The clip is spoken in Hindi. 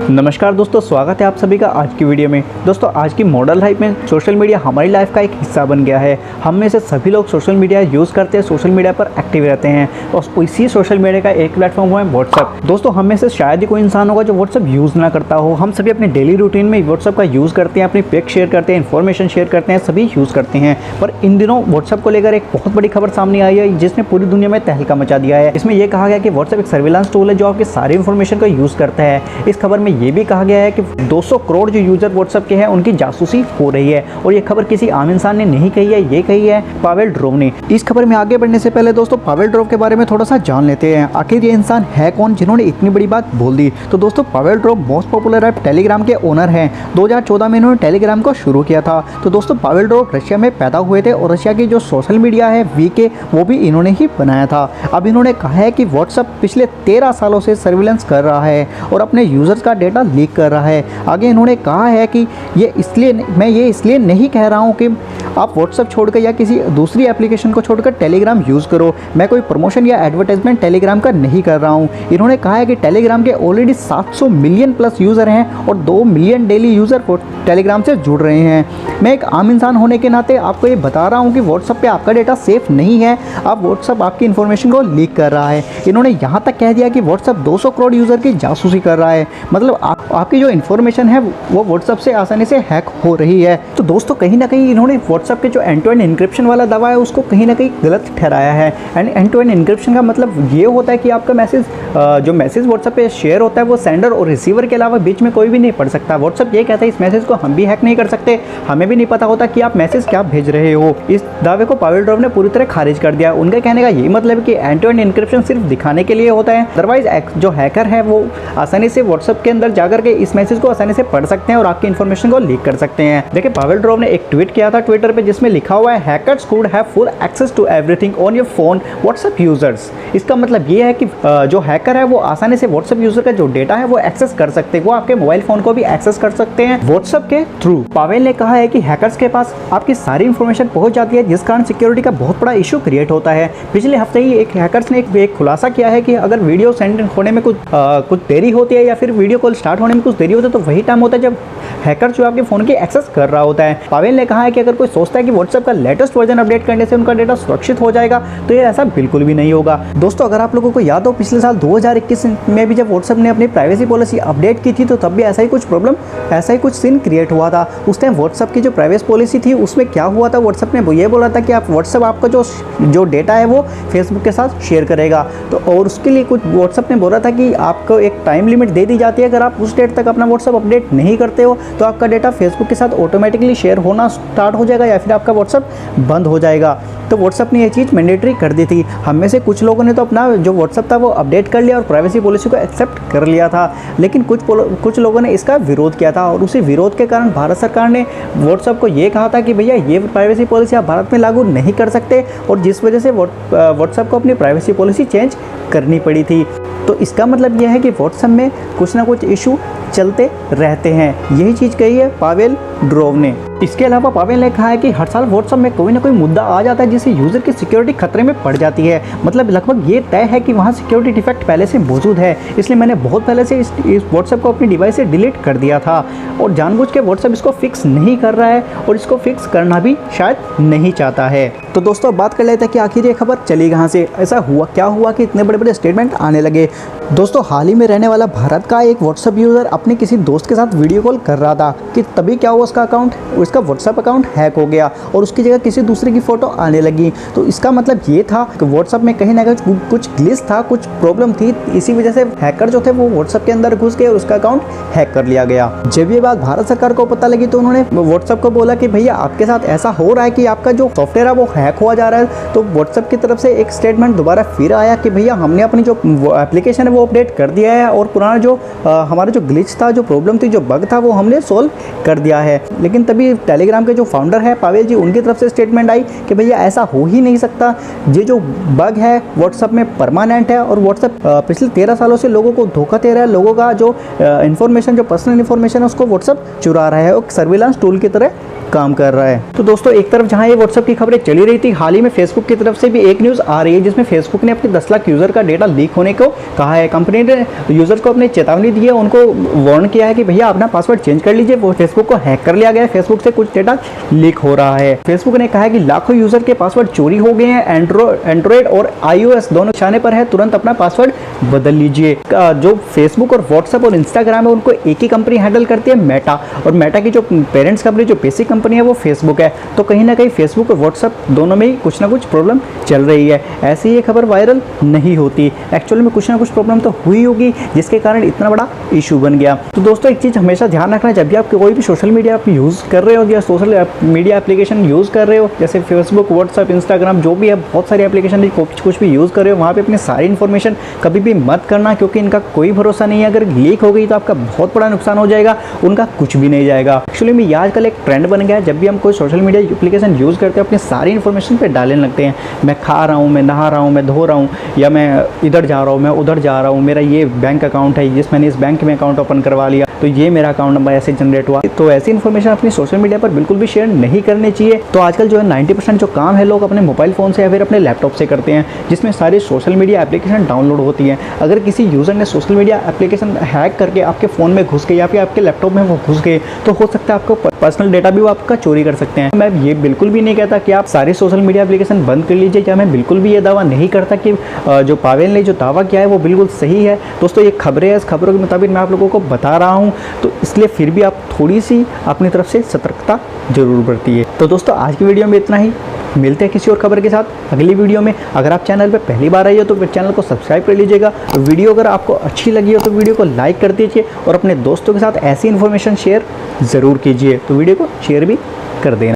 नमस्कार दोस्तों, स्वागत है आप सभी का आज की वीडियो में। दोस्तों, आज की मॉडर्न लाइफ में सोशल मीडिया हमारी लाइफ का एक हिस्सा बन गया है। हम में से सभी लोग सोशल मीडिया यूज़ करते हैं, सोशल मीडिया पर एक्टिव रहते हैं और इसी सोशल मीडिया का एक प्लेटफॉर्म है व्हाट्सअप। दोस्तों, हम में से शायद ही कोई इंसान होगा जो व्हाट्सअप यूज़ ना करता हो। हम सभी अपने डेली रूटीन में व्हाट्सअप का यूज़ करते हैं, अपनी पिक शेयर करते हैं, इन्फॉर्मेशन शेयर करते हैं, सभी यूज़ करते हैं। पर इन दिनों व्हाट्सअप को लेकर एक बहुत बड़ी खबर सामने आई है जिसने पूरी दुनिया में तहलका मचा दिया है। इसमें यह कहा गया कि व्हाट्सअप एक सर्विलांस टूल है जो आपकी सारी इन्फॉर्मेशन को यूज़ करता है। इस खबर में यह भी कहा गया है कि 200 करोड़ जो यूजर व्हाट्सएप के हैं उनकी जासूसी हो रही है। और ये खबर किसी आम इंसान ने नहीं कही है, ये कही है पावेल ड्रोव ने। इस खबर में आगे बढ़ने से पहले दोस्तों, पावेल ड्रोव के बारे में थोड़ा सा जान लेते हैं। आखिर ये इंसान है कौन जिन्होंने इतनी बड़ी बात बोल दी। तो दोस्तों, Pavel Durov most popular app Telegram के ओनर हैं। 2014 में इन्होंने टेलीग्राम को शुरू किया था। तो दोस्तों, पावेल ड्रोव रशिया में पैदा हुए थे और रशिया की जो सोशल मीडिया है वीके वो भी इन्होंने ही बनाया था। अब इन्होंने कहा है कि व्हाट्सएप पिछले 13 सालों से सर्विलेंस कर रहा है और अपने यूजर्स का डेटा लीक कर रहा है। आगे इन्होंने कहा है कि मैं ये इसलिए नहीं कह रहा हूँ कि आप व्हाट्सएप छोड़कर या किसी दूसरी एप्लीकेशन को छोड़कर टेलीग्राम यूज़ करो। मैं कोई प्रमोशन या एडवर्टाइजमेंट टेलीग्राम का नहीं कर रहा हूँ। इन्होंने कहा है कि टेलीग्राम के ऑलरेडी 700 मिलियन प्लस यूज़र हैं और 2 मिलियन डेली यूज़र टेलीग्राम से जुड़ रहे हैं। मैं एक आम इंसान होने के नाते आपको ये बता रहा हूँ कि व्हाट्सएप पे आपका डेटा सेफ नहीं है। आप व्हाट्सएप आपकी इन्फॉर्मेशन को लीक कर रहा है। इन्होंने यहाँ तक कह दिया कि व्हाट्सएप 200 करोड़ यूज़र की जासूसी कर रहा है। मतलब आपकी जो इन्फॉर्मेशन है वो व्हाट्सएप से आसानी से हैक हो रही है। तो दोस्तों, कहीं ना कहीं इन्होंने व्हाट्सएप के जो एंड टू एंड इनक्रिप्शन वाला दावा है उसको कहीं ना कहीं गलत ठहराया है। एंड टू एंड इनक्रिप्शन का मतलब ये होता है कि आपका मैसेज व्हाट्सएप पे शेयर होता है वो सेंडर और रिसीवर के अलावा बीच में कोई भी नहीं पढ़ सकता। व्हाट्सएप ये कहता है इस मैसेज को हम भी हैक नहीं कर सकते, हमें भी नहीं पता होता कि आप मैसेज क्या भेज रहे हो। इस दावे को पावेल ड्रोव ने पूरी तरह खारिज कर दिया। उनके कहने का यही मतलब है कि एंड टू एंड इनक्रिप्शन सिर्फ दिखाने के लिए होता है। अदरवाइज जो हैकर है वो आसानी से व्हाट्सएप के अंदर जाकर के इस मैसेज को आसानी से पढ़ सकते हैं और आपकी इन्फॉर्मेशन को लीक कर सकते हैं। देखिए, पावेल ड्रोव ने एक ट्वीट किया था ट्विटर पे जिसमें लिखा हुआ है hackers could have full access to everything on your phone WhatsApp users. इसका मतलब ये है कि जो हैकर है वो आसानी से व्हाट्सएप यूजर का जो डेटा है वो एक्सेस कर सकते हैं। वो आपके मोबाइल फोन को भी एक्सेस कर सकते हैं व्हाट्सएप के थ्रू। पावेल ने कहा है कि हैकर्स के पास आपकी सारी इन्फॉर्मेशन पहुंच जाती है जिस कारण सिक्योरिटी का बहुत बड़ा इशू क्रिएट होता है। पिछले हफ्ते ही एक हैकर्स ने एक खुलासा किया है कि अगर वीडियो सेंड होने में कुछ देरी होती है या फिर वीडियो कॉल स्टार्ट होने में कुछ देरी होती है तो वही टाइम होता है जब हैकर जो आपके फोन की एक्सेस कर रहा होता है। पावेल ने कहा है कि अगर कोई सोचता है कि व्हाट्सएप का लेटेस्ट वर्जन अपडेट करने से उनका डेटा सुरक्षित हो जाएगा तो ये ऐसा बिल्कुल भी नहीं होगा। दोस्तों, अगर आप लोगों को याद हो पिछले साल 2021 में भी जब व्हाट्सएप ने अपनी प्राइवेसी पॉलिसी अपडेट की थी तो तब भी ऐसा ही कुछ सीन क्रिएट हुआ था। उस टाइम व्हाट्सएप की जो प्राइवेसी पॉलिसी थी उसमें क्या हुआ था, व्हाट्सएप ने ये बोला था कि आप व्हाट्सएप आपका जो डेटा है वो फेसबुक के साथ शेयर करेगा। तो और उसके लिए कुछ व्हाट्सएप ने बोला था कि आपको एक टाइम लिमिट दे दी जाती है। अगर आप उस डेट तक अपना व्हाट्सएप अपडेट नहीं करते हो तो आपका डेटा फेसबुक के साथ ऑटोमेटिकली शेयर होना स्टार्ट हो जाएगा या फिर आपका व्हाट्सएप बंद हो जाएगा। तो व्हाट्सएप ने ये चीज़ मैंडेटरी कर दी थी। हम में से कुछ लोगों ने तो अपना जो व्हाट्सएप था वो अपडेट कर लिया और प्राइवेसी पॉलिसी को एक्सेप्ट कर लिया था, लेकिन कुछ लोगों ने इसका विरोध किया था और उसी विरोध के कारण भारत सरकार ने व्हाट्सएप को ये कहा था कि भैया ये प्राइवेसी पॉलिसी आप भारत में लागू नहीं कर सकते और जिस वजह से व्हाट्सएप को अपनी प्राइवेसी पॉलिसी चेंज करनी पड़ी थी। तो इसका मतलब यह है कि व्हाट्सएप में कुछ ना कुछ इशू चलते रहते हैं। यही चीज़ कही है पावेल ड्रोव ने। इसके अलावा पावेल ने कहा है कि हर साल व्हाट्सएप में कोई ना कोई मुद्दा आ जाता है जिससे यूज़र की सिक्योरिटी खतरे में पड़ जाती है। मतलब लगभग ये तय है कि वहाँ सिक्योरिटी डिफेक्ट पहले से मौजूद है, इसलिए मैंने बहुत पहले से इस व्हाट्सएप को अपनी डिवाइस से डिलीट कर दिया था और जानबूझ के व्हाट्सएप इसको फिक्स नहीं कर रहा है और इसको फिक्स करना भी शायद नहीं चाहता है। तो दोस्तों, बात कर लेते हैं कि आखिर ये खबर चली कहाँ से, ऐसा क्या हुआ कि इतने बड़े बड़े स्टेटमेंट आने लगे। दोस्तों, हाल ही में रहने वाला भारत का एक व्हाट्सएप यूज़र अपने किसी दोस्त के साथ वीडियो कॉल कर रहा था कि तभी क्या हुआ, उसका व्हाट्सएप अकाउंट हैक हो गया और उसकी जगह किसी दूसरे की फ़ोटो आने लगी। तो इसका मतलब ये था कि व्हाट्सएप में कहीं ना कहीं कुछ ग्लिच था, कुछ प्रॉब्लम थी। इसी वजह से हैकर जो थे वो व्हाट्सएप के अंदर घुस गए और उसका अकाउंट हैक कर लिया गया। जब ये बात भारत सरकार को पता लगी तो उन्होंने व्हाट्सएप को बोला कि भैया आपके साथ ऐसा हो रहा है कि आपका जो सॉफ्टवेयर है वो हैक हुआ जा रहा है। तो व्हाट्सएप की तरफ से एक स्टेटमेंट दोबारा फिर आया कि भैया हमने अपनी जो एप्लीकेशन है वो अपडेट कर दिया है और पुराना जो हमारा जो ग्लिच था, जो प्रॉब्लम थी, जो बग था वो हमने सोल्व कर दिया है। लेकिन तभी टेलीग्राम के जो फाउंडर है पावेल जी, उनकी तरफ से स्टेटमेंट आई कि भैया ऐसा हो ही नहीं सकता, ये जो बग है व्हाट्सएप में परमानेंट है और व्हाट्सएप पिछले 13 सालों से लोगों को धोखा दे रहा है, लोगों का जो इन्फॉर्मेशन, जो पर्सनल इन्फॉर्मेशन है उसको व्हाट्सएप चुरा रहा है और सर्विलांस टूल की तरह काम कर रहा है। तो दोस्तों एक तरफ जहां ये व्हाट्सएप की खबरें चली रही थी, हाल ही में फेसबुक की तरफ से भी एक न्यूज़ आ रही है जिसमें फेसबुक ने अपने 10 लाख यूज़र का डेटा लीक होने को कहा है। कंपनी ने यूज़र को अपनी चेतावनी दी है, उनको वार्न किया है कि भैया अपना पासवर्ड चेंज कर लीजिए, वो फेसबुक को हैक कर लिया गया है, फेसबुक से कुछ डेटा लीक हो रहा है। फेसबुक ने कहा है कि लाखों यूज़र के पासवर्ड चोरी हो गए हैं, एंड्रॉयड और iOS दोनों निशाने पर है, तुरंत अपना पासवर्ड बदल लीजिए। जो फेसबुक और व्हाट्सएप और इंस्टाग्राम है उनको एक ही कंपनी हैंडल करती है, मेटा, और मेटा की जो पेरेंट्स कंपनी जो बेसिक कंपनी है वो फेसबुक है। तो कहीं ना कहीं फेसबुक और व्हाट्सएप दोनों में ही कुछ ना कुछ प्रॉब्लम चल रही है। ऐसी ये खबर वायरल नहीं होती, एक्चुअली में कुछ ना कुछ प्रॉब्लम तो हुई होगी जिसके कारण इतना बड़ा इशू बन गया। तो दोस्तों एक चीज़ हमेशा ध्यान रखना, जब भी आप कोई भी सोशल मीडिया आप यूज़ कर रहे हो या सोशल मीडिया एप्लीकेशन यूज़ कर रहे हो, जैसे फेसबुक, व्हाट्सएप, इंस्टाग्राम, जो भी है बहुत सारी एप्लीकेशन कुछ भी यूज़ कर रहे हो, वहाँ पे अपनी सारी इन्फॉर्मेशन कभी भी मत करना, क्योंकि इनका कोई भरोसा नहीं है। अगर लीक हो गई तो आपका बहुत बड़ा नुकसान हो जाएगा, उनका कुछ भी नहीं जाएगा। एक्चुअली में ये आजकल एक ट्रेंड बन गया है, जब भी हम कोई सोशल मीडिया एप्लीकेशन यूज़ करते हैं अपनी सारी इन्फॉर्मेशन पे डालने लगते हैं। मैं खा रहा हूँ, मैं नहा रहा हूँ, मैं धो रहा हूँ, या मैं इधर जा रहा हूँ, मैं उधर जा रहा हूँ, मेरा ये बैंक अकाउंट है, जिस मैंने इस बैंक में अकाउंट ओपन करवा लिया तो ये मेरा अकाउंट नंबर ऐसे जनरेट हुआ। तो ऐसी इन्फॉर्मेशन अपनी सोशल मीडिया पर बिल्कुल भी शेयर नहीं करनी चाहिए। तो आजकल जो है 90% जो काम है लोग अपने मोबाइल फ़ोन से या फिर अपने लैपटॉप से करते हैं, जिसमें सारी सोशल मीडिया एप्लीकेशन डाउनलोड होती हैं। अगर किसी यूज़र ने सोशल मीडिया एप्लीकेशन हैक करके आपके फ़ोन में घुस के या फिर आपके लैपटॉप में वो घुस गए तो हो सकता है आपको पर्सनल डेटा भी वो आपका चोरी कर सकते हैं। मैं ये बिल्कुल भी नहीं कहता कि आप सारे सोशल मीडिया एप्लीकेशन बंद कर लीजिए, या मैं बिल्कुल भी ये दावा नहीं करता कि जो पावेल ने जो दावा किया है वो बिल्कुल सही है। दोस्तों ये खबरें हैं, इस खबरों के मुताबिक मैं आप लोगों को बता रहा हूँ, तो इसलिए फिर भी आप थोड़ी सी अपनी तरफ से सतर्कता जरूर बरतिए। तो दोस्तों आज की वीडियो में इतना ही, मिलते हैं किसी और खबर के साथ अगली वीडियो में। अगर आप चैनल पर पहली बार आई हो तो फिर चैनल को सब्सक्राइब कर लीजिएगा। वीडियो अगर आपको अच्छी लगी हो तो वीडियो को लाइक कर दीजिए और अपने दोस्तों के साथ ऐसी इन्फॉर्मेशन शेयर ज़रूर कीजिए, तो वीडियो को शेयर भी कर देना।